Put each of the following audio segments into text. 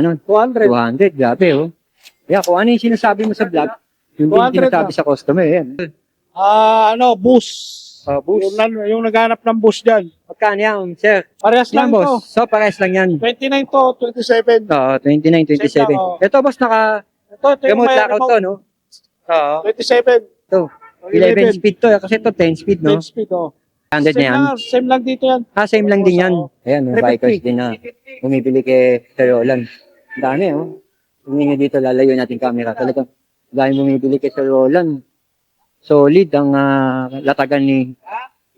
Ano? 200. 200, grabe oh. Yeah, kung ano yung sinasabi mo sa vlog, yung din 200 sinasabi sa customer, yan. Bus. Bus. Yung naghanap ng bus dyan. Magkano yan, sir? Parehas Yan, lang to. boss. So, pares lang yan. 29 to, 27. Oo, 29, 27. Same lang, oh. Ito, boss, Ito yung remote may lockout to, no? Oo. 27. Ito, 11 speed to. Kasi ito, 10 speed, no? 10 speed, oh. 100 na yan. Same lang dito yan. Same lang din yan. Oo. Ayan, no, 350. bikers din na bumibili kay Sir Roland. Ang dami, oh. Tingnan nyo dito, lalayo natin camera. Talagang dahil bumibili kay Sir Roland. Solid ang latagan ni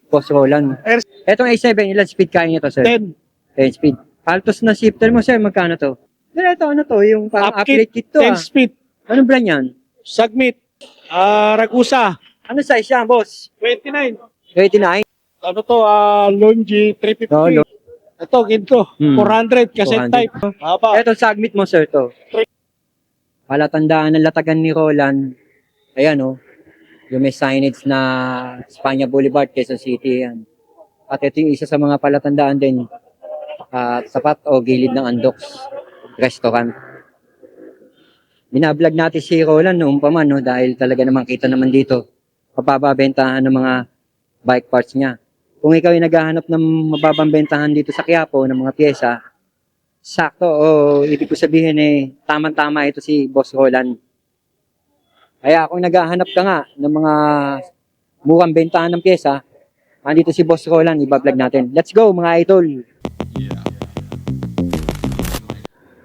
Boss Roland. Etong A7, ilan speed kaya nyo to, sir? 10. 10 speed. Altos na shifter mo, sir, magkano to? Pero ito, ano to? Yung parang Upkit, upgrade kit to, 10 speed. Anong brand yan? Submit. Ragusa. Ano size yan, boss? 29. 29? Ano to? Longi 350. No, no. Ito, ginto. Hmm. 400. Cassette 400. type. Haba. Etong submit mo, sir, to. Palatandaan ng latagan ni Roland. Ayan, oh. Yung may signage na Espanya Boulevard, Quezon City, yan. At ito yung isa sa mga palatandaan din. Tapat o gilid ng Andox Restaurant. Binablog natin si Roland noong pa man, no? Dahil talaga naman kita naman dito. Mapapabentahan ng mga bike parts niya. Kung ikaw ay naghahanap ng mababang bentahan dito sa Quiapo ng mga pyesa, sakto o ibig ko sabihin tamang-tama ito si Boss Roland. Kaya kung naghahanap ka nga ng mga murang bentahan ng pyesa, andito si Boss Roland, ibablog natin. Let's go mga idol!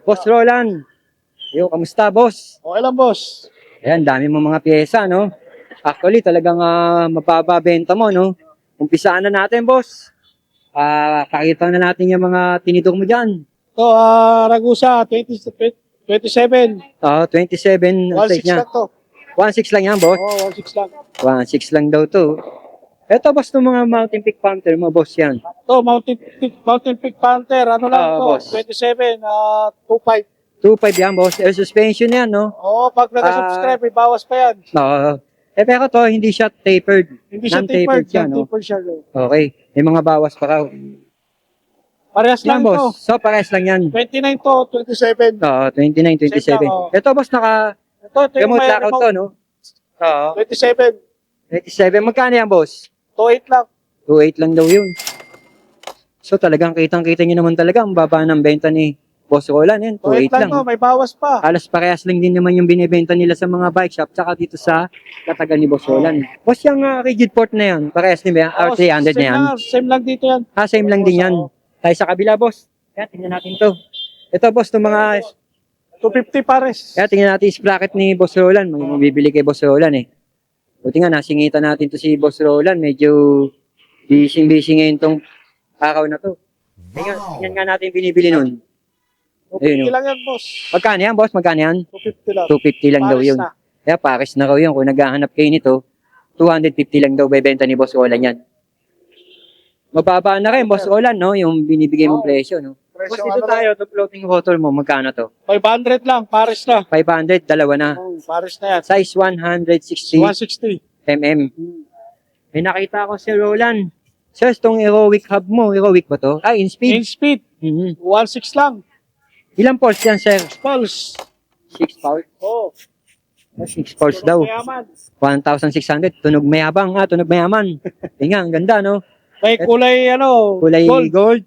Boss Roland! Yo, kamusta boss? Okay lang, boss. Ayan, dami mo mga pyesa, no? Actually, talagang mababa benta mo, no? Umpisaan na natin, boss. Pakita na natin yung mga tinidor mo dyan. Ito, Ragusa 27. 27 ang size 16 niya. lang to. 1.6 lang yan, boss. 16 lang. 1.6 lang daw to. Ito, boss, ng mga Mountain Peak Panther mo, boss yan. Ito, Mountain Peak Panther. Ano lang to? boss. 27, 25. 2.5 yan, boss. Suspension yan, no? Oo, pag nag-subscribe, may bawas pa yan. Oo. Pero to, hindi siya tapered. Hindi siya Non-tapered tapered. siya, no? Tapered siya. No? Okay. May mga bawas pa raw. Parehas Yan, lang to. boss. So, pares lang yan. 29 to, 27. Oo, 29, 27. Same lang, oh. Ito, boss, Ito yung remote may lockout to, no? Oo. 27. 27. Magkano yan, boss? 28 lang. 2.8 lang daw yun. So, talagang kitang-kita nyo naman talaga ang baba ng benta ni Boss Roland. Yan, 28 2.8 lang to, lang. may bawas pa. Halos parehas lang din naman yung binibenta nila sa mga bike shop tsaka dito sa katagan ni Boss Roland. Boss, yung rigid port na yan, parehas din ba yan? Oo, R300 na yan? Same lang dito yan. Same lang din yan. Tayo sa kabila, boss. Kaya tingnan natin to. Ito, boss, itong mga... 250 pares. Kaya tingnan natin yung bracket ni Boss Roland. May mabibili kay Boss Roland eh. Buti nga, nasingitan natin to si Boss Roland. Medyo busy ngayon tong araw na to. Tingnan nga natin binibili nun. 250 lang yan, boss. Magkano yan, boss? Magkano yan? 250 lang. 250 lang daw Pares yun. na. Kaya pares na raw yun. Kung naghahanap kayo nito, 250 lang daw bebenta ni Boss Roland yan. Mababa na rin, Boss Roland, no? Yung binibigay mong presyo, no? Boss, Presyo, dito tayo, to floating rotor mo, magkano to? 500 lang, pares na. 500, dalawa na. Pares na yan. Size 160 160. mm. May nakita ko si Roland. Sir, itong Heroic hub mo, Heroic ba to? In speed. In speed, Mhm. 1.6 lang. Ilang pulse yan, sir? Pulse. 6 pulse. Oh, 6 pulse daw. mayaman. 1,600. Tunog mayabang, tunog mayaman. Tingnan, ang ganda, no? May kulay, Kulay gold. gold.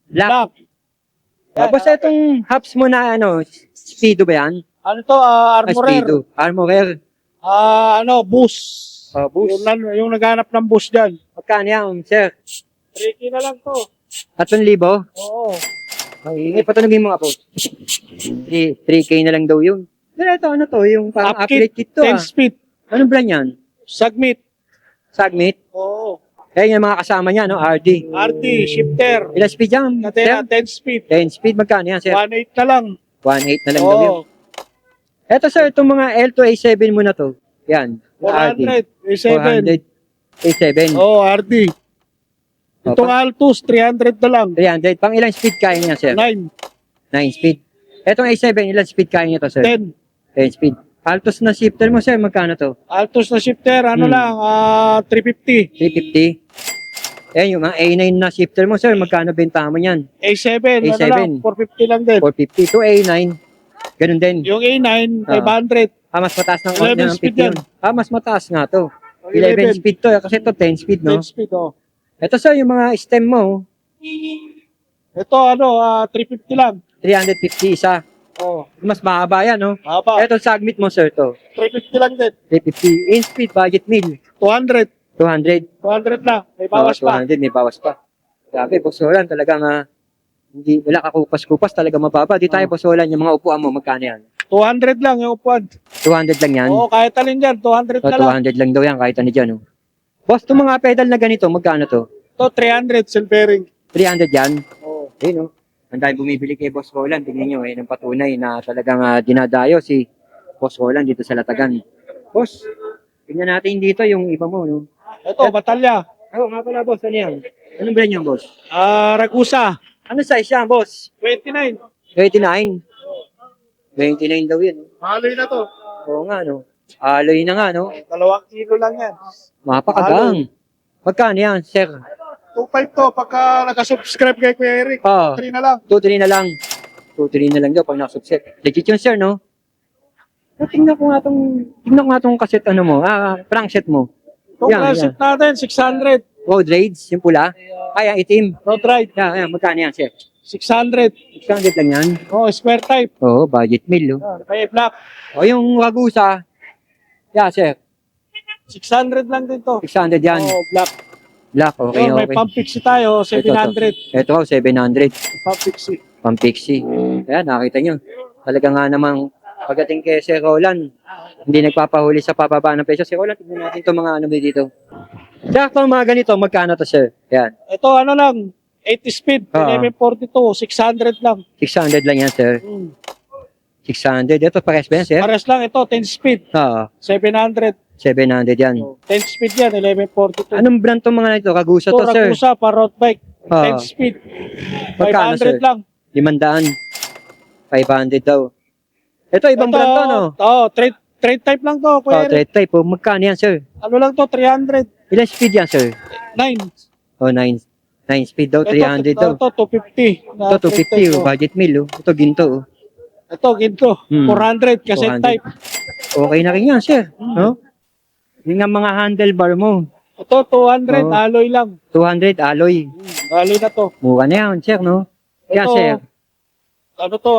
Black. Black. Tapos itong hubs mo na, Speedo ba yan? Ano to, Armorer. Speedo. Armorer. Boost. Boost. Yung naghanap ng boost dyan. Magkano yan, sir? 3K na lang to. 3,000? Oo. Ay, patunogin mo nga po. 3K na lang daw yun. Pero ito, ano to? Yung parang upgrade kit to, 10 speed. Anong brand yan? Submit. Sagmit? Oo. Kaya yung mga kasama niya, no? RD. RT, shifter. Ilang speed yan? Katena, Sir? 10 speed. 10 speed, magkano yan, sir? 1.8 na lang. 1.8 na lang daw yun. Oo. Eto, sir, itong mga L2 A7 mo na to. Yan. RD. 400. A7. 400 A7. Oo, RD. Itong Altus, 300 na lang. 300. Pang ilang speed kaya niya, sir? 9. 9 speed. Etong A7, ilang speed kaya niya to, sir? 10. 10 speed. Altos na shifter mo, sir, magkano to? Altus na shifter, ano Hmm. lang, 350. 350. Eh, yung mga A9 na shifter mo, sir, magkano bentahan mo yan? A7, ano A7. lang, 450 lang din. 450 to A9. Ganun din. Yung A9, 500. Mas mataas ng 11 ng speed 50 yan. yun. Mas mataas nga to. 11 speed to. Kasi to 10 speed, no? 10 speed, oh. Ito, sir, yung mga stem mo, Ito, 350 lang. 350 isa. Oh, Mas mahaba yan, no? haba. Ito, sagmit mo, sir, to. 350 lang din. 350. In speed, budget meal. 200. 200. 200 lang. May bawas pa. 200, may bawas pa. Sabi, Boss Roland, talagang hindi, wala kakupas-kupas, talaga mababa. Di tayo, Boss Roland, yung mga upuan mo, magkano yan? 200 lang yung upuan. 200 lang yan. Oo, kahit alin dyan, 200 So, na lang. 200 lang daw yan, kahit ano dyan, no? Boss, itong mga pedal na ganito, magkano to? Ito, 300 silvering. 300 yan. Oo. Ayun, no? Ang dahil bumibili kay Boss Roland, tingnan nyo, ng patunay na talagang dinadayo si Boss Roland dito sa Latagan. Boss, tingnan natin dito yung iba mo, no? Ito, batalya. Oo, nga pala, boss, ano yan? Anong brand yan, boss? Ragusa. Ano size yan, boss? 29. 29. 29 daw yan. Mahaloy na to. Oo nga, no? Alloy na nga, no? 2 kilo lang yan. Mapakagang. Magkano yan, sir? 2.5 to pagka nakasubscribe kay Kuya Eric. 3 na lang. 2-3 na lang. 2-3 na lang daw pag nakasubscribe. Legit yun, sir, no? Tingnan ko nga tong kaset, ano mo, crankset mo. Itong Yan, transit natin, 600. Road raids, yung pula. Kaya itim. Road ride, Yan, magkano yan, sir? 600. 600 lang yan. Oh, square type. Oo, budget meal, no? Kaya black, O yung Ragusa, yeah, sir. 600 lang din to. 600 yan. Oh, black. Black, okay, Yun, may okay. pump fixie tayo, 700. Ito, 700. Pump fixie. Pampixie. Ayan, nakita nyo. Talaga nga namang pagdating kay Sir Roland, hindi nagpapahuli sa pababa ng presyo. Sir Roland, tignan natin itong mga ano ba dito. Sakto mga ganito, magkano to, sir? Yan, Ito, lang, 80 speed, 1142, 600 lang. 600 lang yan, sir. 600. Ito, pares ba yan, sir? Pares lang ito, 10 speed, Oo, 700. 700 yan. 10 speed yan, 1142. Anong brand tong mga ito? Kagusa Ito, to, sir? Ragusa, para road bike, Oo. 10 speed. Magkano, 500 sir? lang. 500. 500 daw. Ito, ibang brand to, no? Trade type lang to, Kuya Eric. Trade type. Magkano yan, sir? Ano lang to, 300. Ilan speed yan, sir? 9. Oh, 9 speed daw, 300 daw. Ito, 250. Ito, 250, budget meal, oh. Ito, ginto, oh. Ito, ginto. 400, cassette 400. type. Okay na rin yan, sir. No? Yung nga mga handlebar mo, Ito, 200, Oo. alloy lang. 200 alloy. Alloy na to. Mura na yan, sir, no? Yan, Ito, sir. Ano to,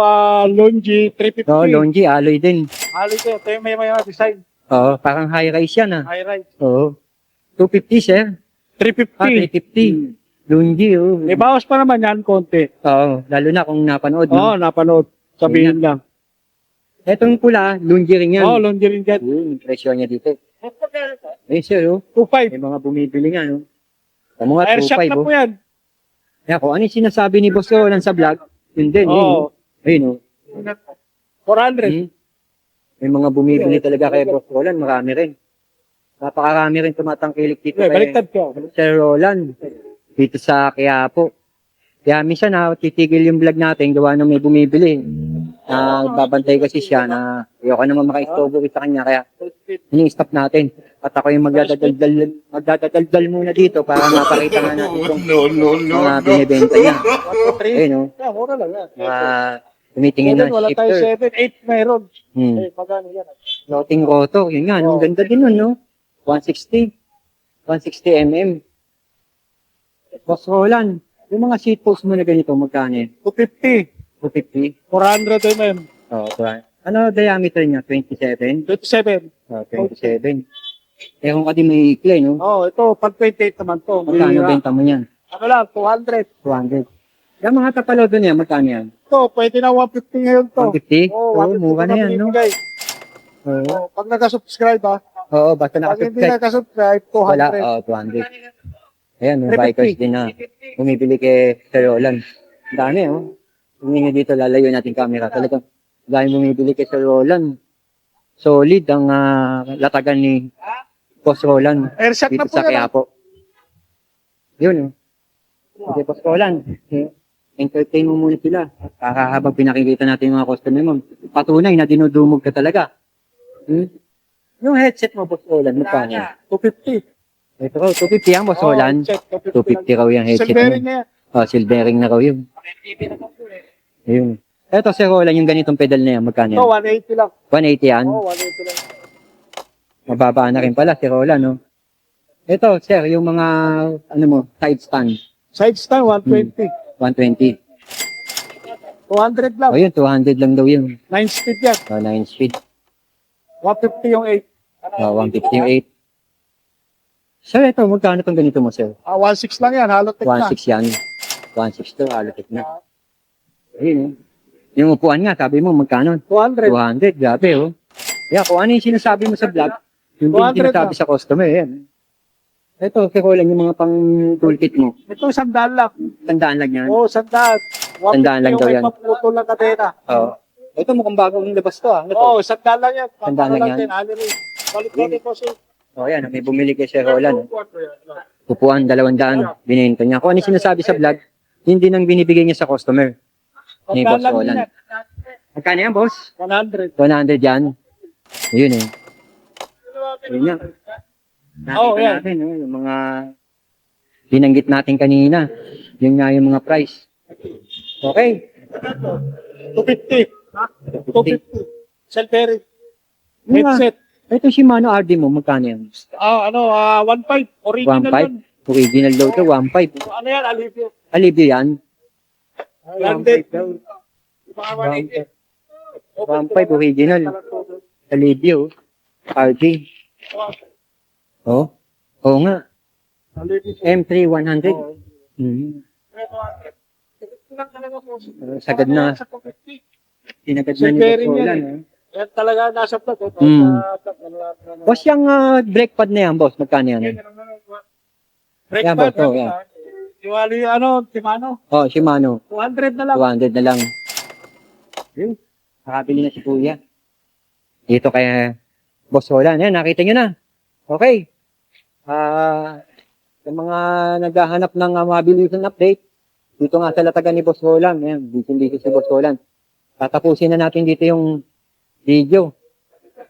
Longi 350. No, Longi, alloy din. Alloy to, ito yung may design. Oo, parang high-rise yan, ah. High rise. Oo. 250, sir. 350. 350. Longi, oh. May bawas pa naman yan, konti. Oo, lalo na kung napanood, Oo, no? napanood. Sabihin lang. Etong pula, Longi rin yan. Oo, Longi rin yan. Presyo niya dito. Eh, sir, oh. 2.5. May mga bumibili nga, no? Tama nga, Air shock 2.5, na oh. po yan. Kaya kung ano yung sinasabi ni Boss Roland sa vlog, yun din, yun. Oo. Ayun, oh. 400. May mga bumibili talaga kay Boss Roland, marami rin. Napakarami rin tumatangkilik dito Okay, kay baliktad ko. Sir Roland, dito sa Quiapo. Kaya minsan titigil yung vlog natin, gawa ng may bumibili. Babantay kasi siya na ayoko naman maka-istorbo sa kanya, kaya ini-stop natin. At ako yung magdadaldal muna dito para mapakita nga natin itong mga binibenta niya. Ayun, no? Yeah, mura lang yan. Mga tumitingin ng Wala tayo shifter. 7, 8 mayroon. Hmm. Eh, magkano yan? Floating rotor, yun nga, ang ganda din nun, no? 160 mm. Boss Roland, yung mga seat post mo na ganito, magkano yun? 250. 250? 400 mm. Oo, ano diameter niya? 27? 27. 27. Eh kung ka di may ikli, no? Oh, ito, pag 28 naman to. Magkano benta mo yan? Ano lang, 200. 200. Yung mga tapalodo niya, magkano yan? Ito, pwede na 150 ngayon to. 150? Oh, Oo, 150 mura na yan, no? binibigay. Oo, Oh, pag naka-subscribe Oo, basta Pag hindi nakasubscribe. naka-subscribe, 200. Wala, 200. Ayan, may 350. bikers din na bumibili kay Sir Roland. Ang dami, oh. Tingnan nyo dito, lalayo natin camera. Talagang dahil bumibili kay Sir Roland. Solid ang latagan ni Boss Roland Air shock na dito po sa yan. Quiapo. Yun, oh. Sige, Boss Roland. Entertain mo muna sila. Habang pinakikita natin yung mga customer mo. Patunay na dinudumog ka talaga. Yung headset mo, Boss Roland, magkano? 250. Ito raw, 250 yan, Boss Roland. check. 250 raw yung headset Silvering mo. niya. Silvering na raw yun. Ayun. Ito, Sir Roland, yung ganitong pedal na yan, magkano Ito, yan? 180 lang. 180 yan. 180 lang. Mababa na rin pala, Sir Roland, no? Ito, Sir, yung mga, side stand. Side stand, 120. 120. 200 lang. Ayun, 200 lang daw yun. 9 speed yan. 9 speed. 150 yung 8. 150 yung 8. Sir, ito, magkano itong ganito mo, Sir? 1.6 lang yan. Halotech na. 1.6 yan. 1.6 to, halotech na. Ayun, yung upuan nga, sabi mo, magkano? 200. 200, grabe, oh. Yeah, kung ano yung sinasabi mo sa vlog, yung din 200 sinasabi sa customer, yan. Ito, kaya lang yung mga pang toolkit mo. Ito, 100 lang. Tandaan lang yan. Oo, 100. 100 lang daw yan. Yung may paputol na kadena. Oo. Ito mukhang bagong labas to, ah. Ano to? Oo, 100 lang yan. 100 lang yan. Din, ano rin. Balik-balik ko siya. Oh, yan, may bumili kay Sir Roland. Upuan, 200. Binenta niya. Kung ano yung sinasabi sa vlog, yun din ang binibigay niya sa customer. Ni Boss Lang Roland. yan. Magkano yan, boss? 100. 100 yan. Ayun eh. Ayun yan. Oo, Nakita yan. natin, oh, yung mga binanggit natin kanina. Yun nga yung mga price. Okay. 250. 250. Silvering. Yung nga, Headset. ito Shimano RD mo, magkano yan? 1.5. Original 1.5? yan. Original daw to, 1.5. Ano yan, alivio. Alibyo yan. Landed. 1.5 original. Alibyo. RD. Oh. Oo nga. M3 100. Sagad na. Tinagad na ni Boss Silvering yan Roland. eh. Yan talaga nasa plot. Boss, yung brake pad na yan, boss, magkano yan? Break Yan, pad. boss, oh, yan. Diwali, Timano. Oh, Shimano. 200 na lang. 200 na lang. Yun. Nakabili na si Kuya. Dito kay Boss Roland. Yan, nakita nyo na. Okay. Sa mga naghahanap ng mabilisan update, dito nga sa latagan ni Boss Roland. Yan, dito si Boss Roland. Tatapusin na natin dito yung video.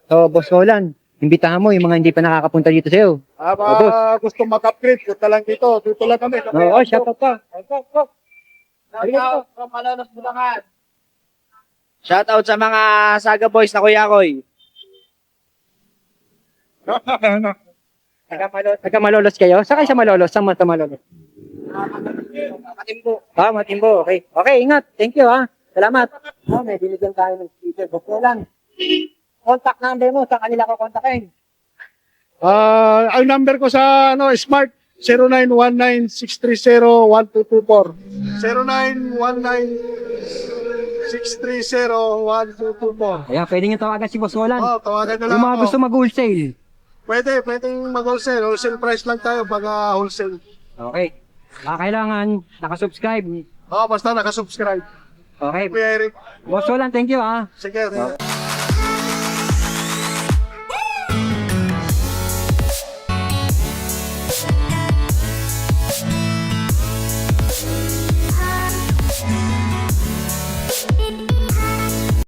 So, Boss Roland, imbitahan mo yung mga hindi pa nakakapunta dito sa'yo. Boss. Gusto mag-upgrade, punta lang dito. Dito lang kami. Oo, shout out ka. Shoutout sa mga Saga Boys na Kuya Koy. Taga Malolos kayo? Saan kayo sa Malolos? Saan sa Malolos? Matimbo. Matimbo. Okay. Okay, ingat. Thank you, ha. Salamat. May binigyan tayo ng speaker. Boss Roland. Contact number mo. Saan kanila ko kontakin? Ang number ko sa Smart 0919-630-1224. 0919-630-1224. Ayan, pwede nyo tawagan si Boss Roland. Tawagan na lang Yung mga ako. gusto mag-wholesale. Pwedeng mag-wholesale. Wholesale price lang tayo pag wholesale. Okay. Kailangan nakasubscribe. Basta nakasubscribe. Okay. Kuya Eric. Boss Roland, thank you, ha. Sige.